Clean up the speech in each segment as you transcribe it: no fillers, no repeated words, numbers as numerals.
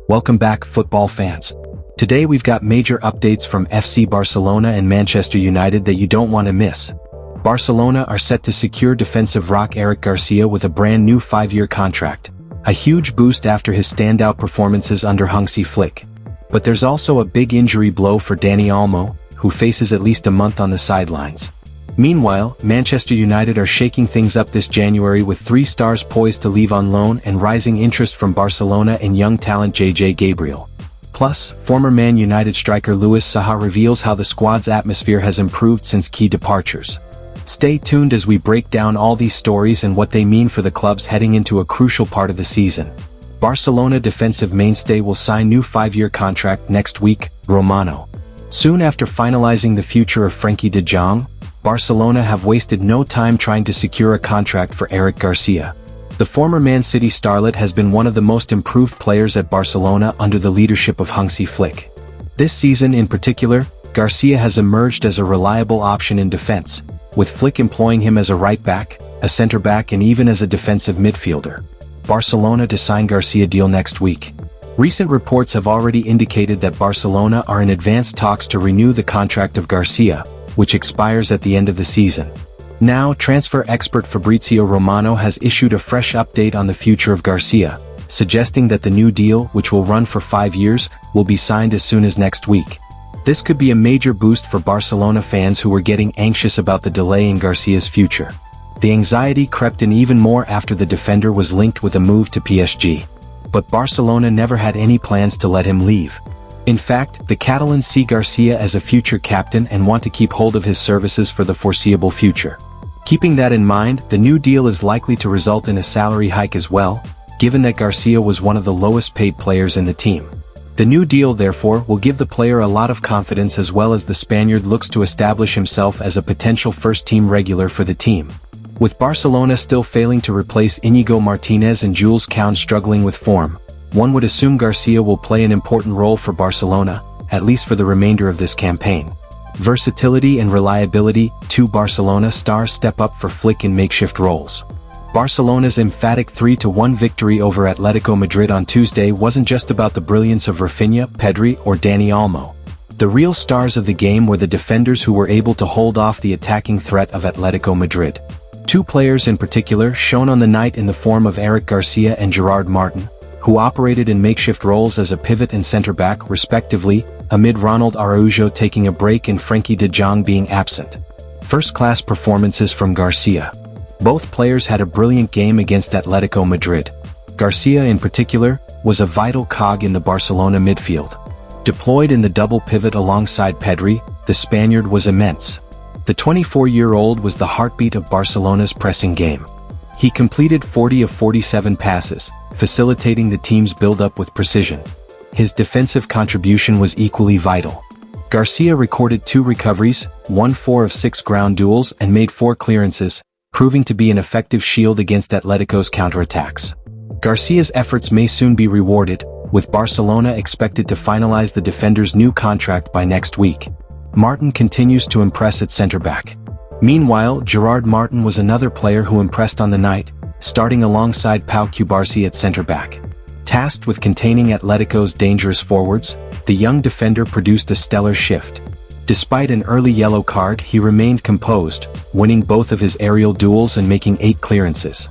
Welcome back, football fans. Today we've got major updates from FC Barcelona and Manchester United that you don't want to miss. Barcelona are set to secure defensive rock Eric Garcia with a brand new 5-year contract. A huge boost after his standout performances under Hansi Flick. But there's also a big injury blow for Dani Olmo, who faces at least a month on the sidelines. Meanwhile, Manchester United are shaking things up this January with 3 stars poised to leave on loan and rising interest from Barcelona and young talent JJ Gabriel. Plus, former Man United striker Louis Saha reveals how the squad's atmosphere has improved since key departures. Stay tuned as we break down all these stories and what they mean for the clubs heading into a crucial part of the season. Barcelona defensive mainstay will sign new 5-year contract next week, Romano. Soon after finalizing the future of Frenkie de Jong, Barcelona have wasted no time trying to secure a contract for Eric Garcia. The former Man City starlet has been one of the most improved players at Barcelona under the leadership of Hansi Flick. This season in particular, Garcia has emerged as a reliable option in defense, with Flick employing him as a right-back, a centre-back and even as a defensive midfielder. Barcelona to sign Garcia deal next week. Recent reports have already indicated that Barcelona are in advanced talks to renew the contract of Garcia, which expires at the end of the season. Now, transfer expert Fabrizio Romano has issued a fresh update on the future of Garcia, suggesting that the new deal, which will run for 5 years, will be signed as soon as next week. This could be a major boost for Barcelona fans who were getting anxious about the delay in Garcia's future. The anxiety crept in even more after the defender was linked with a move to PSG. But Barcelona never had any plans to let him leave. In fact, the Catalans see Garcia as a future captain and want to keep hold of his services for the foreseeable future. Keeping that in mind, the new deal is likely to result in a salary hike as well, given that Garcia was one of the lowest paid players in the team. The new deal, therefore, will give the player a lot of confidence as well as the Spaniard looks to establish himself as a potential first-team regular for the team. With Barcelona still failing to replace Íñigo Martínez and Jules Koundé struggling with form, one would assume Garcia will play an important role for Barcelona, at least for the remainder of this campaign. Versatility and reliability, 2 Barcelona stars step up for Flick in makeshift roles. Barcelona's emphatic 3-1 victory over Atletico Madrid on Tuesday wasn't just about the brilliance of Rafinha, Pedri, or Dani Olmo. The real stars of the game were the defenders who were able to hold off the attacking threat of Atletico Madrid. 2 players in particular shone on the night in the form of Eric Garcia and Gerard Martin, who operated in makeshift roles as a pivot and centre-back respectively, amid Ronald Araujo taking a break and Frenkie de Jong being absent. First-class performances from Garcia. Both players had a brilliant game against Atletico Madrid. Garcia in particular was a vital cog in the Barcelona midfield. Deployed in the double pivot alongside Pedri, the Spaniard was immense. The 24-year-old was the heartbeat of Barcelona's pressing game. He completed 40 of 47 passes, facilitating the team's build-up with precision. His defensive contribution was equally vital. Garcia recorded 2 recoveries, won 4 of 6 ground duels and made 4 clearances, proving to be an effective shield against Atletico's counterattacks. Garcia's efforts may soon be rewarded, with Barcelona expected to finalize the defender's new contract by next week. Martin continues to impress at centre-back. Meanwhile, Gerard Martin was another player who impressed on the night, starting alongside Pau Cubarsí at centre-back. Tasked with containing Atletico's dangerous forwards, the young defender produced a stellar shift. Despite an early yellow card, he remained composed, winning both of his aerial duels and making 8 clearances.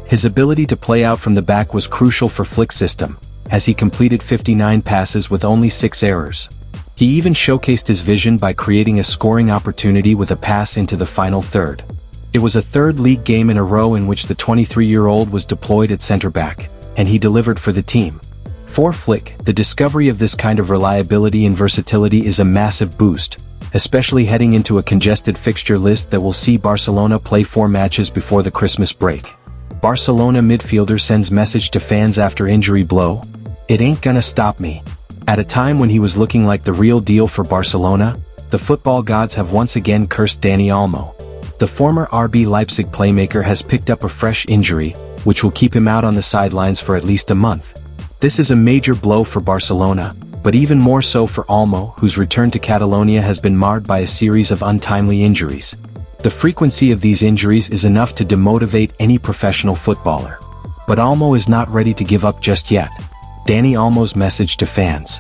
His ability to play out from the back was crucial for Flick's system, as he completed 59 passes with only 6 errors. He even showcased his vision by creating a scoring opportunity with a pass into the final third. It was a 3rd league game in a row in which the 23-year-old was deployed at centre-back, and he delivered for the team. For Flick, the discovery of this kind of reliability and versatility is a massive boost, especially heading into a congested fixture list that will see Barcelona play 4 matches before the Christmas break. Barcelona midfielder sends message to fans after injury blow, "It ain't gonna stop me." At a time when he was looking like the real deal for Barcelona, the football gods have once again cursed Dani Olmo. The former RB Leipzig playmaker has picked up a fresh injury, which will keep him out on the sidelines for at least a month. This is a major blow for Barcelona, but even more so for Olmo, whose return to Catalonia has been marred by a series of untimely injuries. The frequency of these injuries is enough to demotivate any professional footballer. But Olmo is not ready to give up just yet. Dani Olmo's message to fans.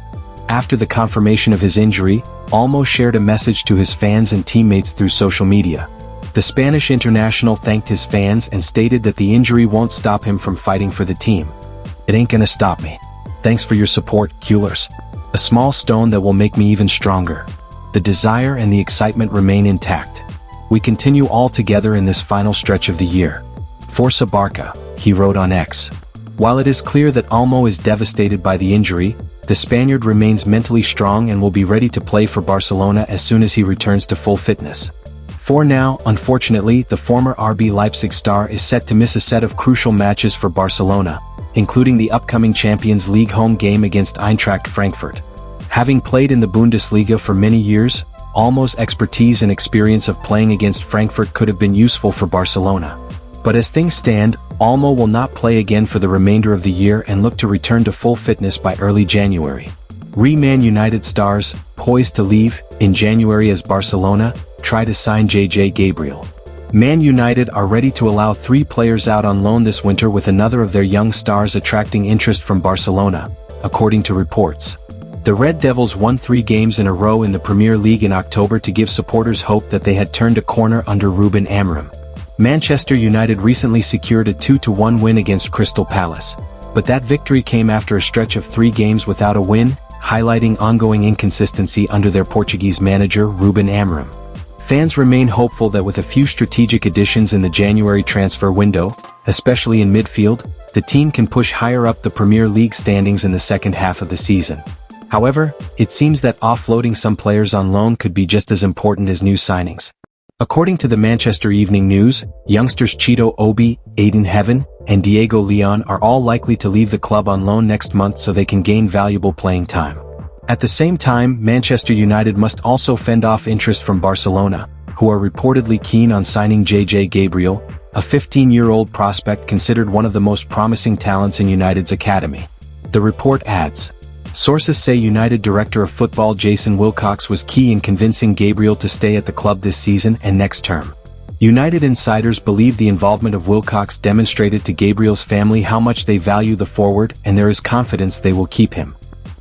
After the confirmation of his injury, Olmo shared a message to his fans and teammates through social media. The Spanish international thanked his fans and stated that the injury won't stop him from fighting for the team. "It ain't gonna stop me. Thanks for your support, Culers. A small stone that will make me even stronger. The desire and the excitement remain intact. We continue all together in this final stretch of the year. Forza Barca," he wrote on X. While it is clear that Olmo is devastated by the injury, the Spaniard remains mentally strong and will be ready to play for Barcelona as soon as he returns to full fitness. For now, unfortunately, the former RB Leipzig star is set to miss a set of crucial matches for Barcelona, including the upcoming Champions League home game against Eintracht Frankfurt. Having played in the Bundesliga for many years, Olmo's expertise and experience of playing against Frankfurt could have been useful for Barcelona. But as things stand, Olmo will not play again for the remainder of the year and look to return to full fitness by early January. Man United stars, poised to leave in January as Barcelona try to sign JJ Gabriel. Man United are ready to allow 3 players out on loan this winter, with another of their young stars attracting interest from Barcelona, according to reports. The Red Devils won 3 games in a row in the Premier League in October to give supporters hope that they had turned a corner under Ruben Amorim. Manchester United recently secured a 2-1 win against Crystal Palace, but that victory came after a stretch of 3 games without a win, highlighting ongoing inconsistency under their Portuguese manager Ruben Amorim. Fans remain hopeful that with a few strategic additions in the January transfer window, especially in midfield, the team can push higher up the Premier League standings in the second half of the season. However, it seems that offloading some players on loan could be just as important as new signings. According to the Manchester Evening News, youngsters Cheeto Obi, Aiden Heaven, and Diego Leon are all likely to leave the club on loan next month so they can gain valuable playing time. At the same time, Manchester United must also fend off interest from Barcelona, who are reportedly keen on signing JJ Gabriel, a 15-year-old prospect considered one of the most promising talents in United's academy. The report adds, sources say United Director of Football Jason Wilcox was key in convincing Gabriel to stay at the club this season and next term. United insiders believe the involvement of Wilcox demonstrated to Gabriel's family how much they value the forward, and there is confidence they will keep him.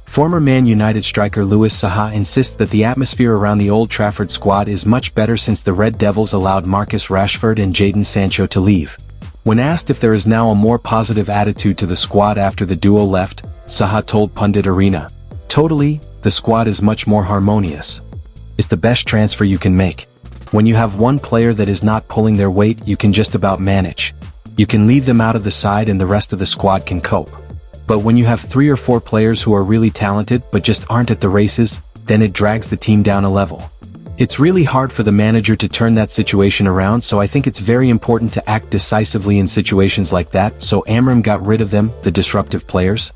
Former Man United striker Louis Saha insists that the atmosphere around the Old Trafford squad is much better since the Red Devils allowed Marcus Rashford and JJ Sancho to leave. When asked if there is now a more positive attitude to the squad after the duo left, Saha told Pundit Arena, "Totally, the squad is much more harmonious. It's the best transfer you can make. When you have one player that is not pulling their weight, you can just about manage. You can leave them out of the side and the rest of the squad can cope. But when you have 3 or 4 players who are really talented but just aren't at the races, then it drags the team down a level. It's really hard for the manager to turn that situation around, so I think it's very important to act decisively in situations like that, so Amorim got rid of them, the disruptive players.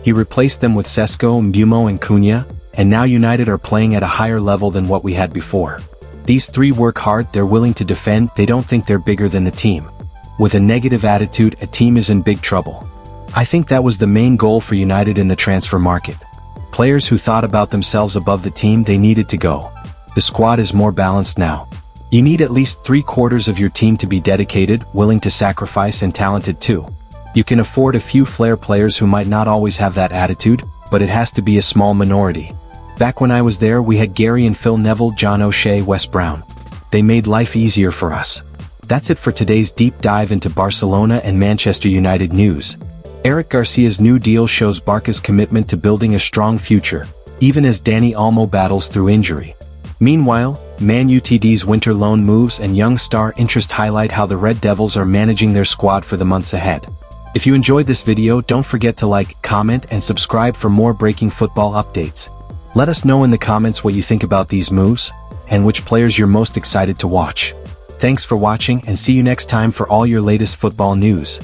He replaced them with Sesko, Mbumo and Cunha, and now United are playing at a higher level than what we had before. These 3 work hard, they're willing to defend, they don't think they're bigger than the team. With a negative attitude, a team is in big trouble. I think that was the main goal for United in the transfer market. Players who thought about themselves above the team, they needed to go. The squad is more balanced now. You need at least 3/4 of your team to be dedicated, willing to sacrifice and talented too. You can afford a few flair players who might not always have that attitude, but it has to be a small minority. Back when I was there, we had Gary and Phil Neville, John O'Shea, Wes Brown. They made life easier for us. That's it for today's deep dive into Barcelona and Manchester United news. Eric Garcia's new deal shows Barca's commitment to building a strong future, even as Dani Olmo battles through injury. Meanwhile, Man Utd's winter loan moves and young star interest highlight how the Red Devils are managing their squad for the months ahead. If you enjoyed this video, don't forget to like, comment, and subscribe for more breaking football updates. Let us know in the comments what you think about these moves, and which players you're most excited to watch. Thanks for watching, and see you next time for all your latest football news.